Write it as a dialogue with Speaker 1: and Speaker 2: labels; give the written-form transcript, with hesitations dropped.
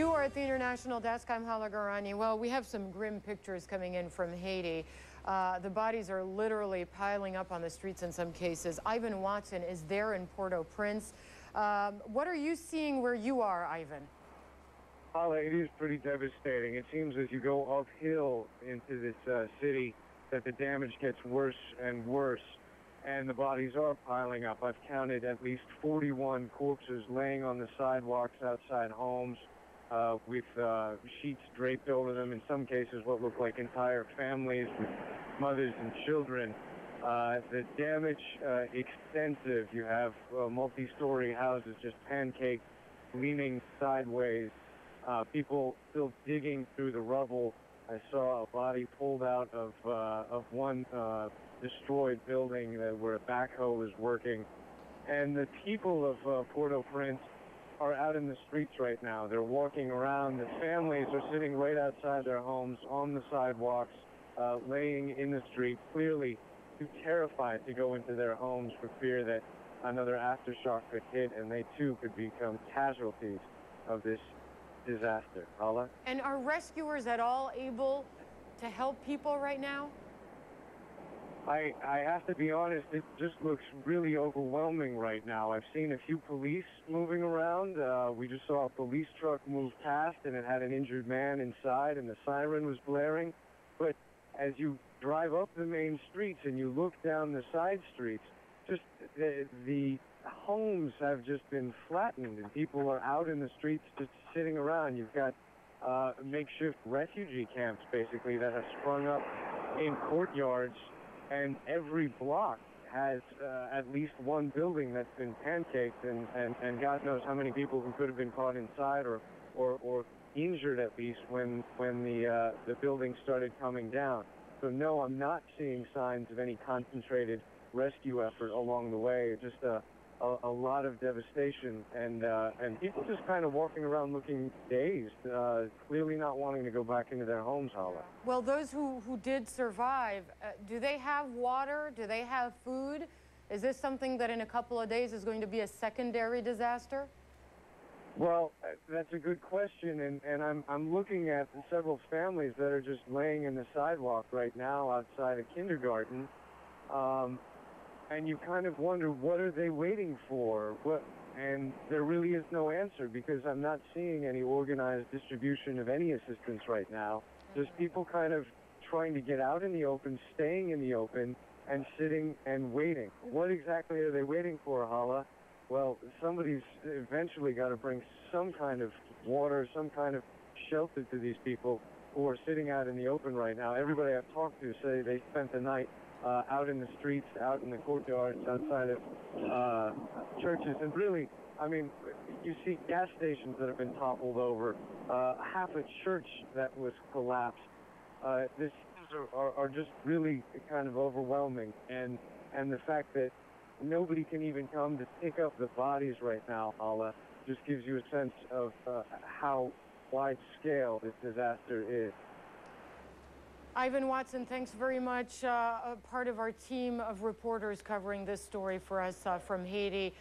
Speaker 1: You are at the International Desk. I'm Hala Garani. Well, we have some grim pictures coming in from Haiti. The bodies are literally piling up on the streets in some cases. Ivan Watson is there in Port-au-Prince. What are you seeing where you are, Ivan?
Speaker 2: Hala, it is pretty devastating. It seems as you go uphill into this city that the damage gets worse and worse, and the bodies are piling up. I've counted at least 41 corpses laying on the sidewalks outside homes with sheets draped over them, in some cases what look like entire families with mothers and children. The damage extensive. You have multi-story houses just pancaked, leaning sideways. People still digging through the rubble. I saw a body pulled out of one destroyed building where a backhoe was working. And the people of Port-au-Prince are out in the streets right now. They're walking around. The families are sitting right outside their homes on the sidewalks, laying in the street, clearly too terrified to go into their homes for fear that another aftershock could hit and they too could become casualties of this disaster. Hala?
Speaker 1: And are rescuers at all able to help people right now?
Speaker 2: I have to be honest, it just looks really overwhelming right now. I've seen a few police moving around. We just saw a police truck move past and it had an injured man inside and the siren was blaring. But as you drive up the main streets and you look down the side streets, just the homes have just been flattened and people are out in the streets just sitting around. You've got makeshift refugee camps basically that have sprung up in courtyards, and every block has at least one building that's been pancaked, and God knows how many people who could have been caught inside or injured at least when the building started coming down. So no, I'm not seeing signs of any concentrated rescue effort along the way. Just a lot of devastation and people just kind of walking around looking dazed, clearly not wanting to go back into their homes, Hala.
Speaker 1: Well, those who did survive, do they have water? Do they have food? Is this something that in a couple of days is going to be a secondary disaster?
Speaker 2: Well, that's a good question, and I'm looking at several families that are just laying in the sidewalk right now outside a kindergarten. And you kind of wonder, what are they waiting for? And there really is no answer, because I'm not seeing any organized distribution of any assistance right now. Just people kind of trying to get out in the open, staying in the open, and sitting and waiting. What exactly are they waiting for, Hala? Well, somebody's eventually got to bring some kind of water, some kind of shelter to these people who are sitting out in the open right now. Everybody I've talked to say they spent the night out in the streets, out in the courtyards, outside of churches. And really, I mean, you see gas stations that have been toppled over, half a church that was collapsed. These are just really kind of overwhelming. And the fact that nobody can even come to pick up the bodies right now, Hala, just gives you a sense of how wide scale this disaster is.
Speaker 1: Ivan Watson, thanks very much. Part of our team of reporters covering this story for us from Haiti.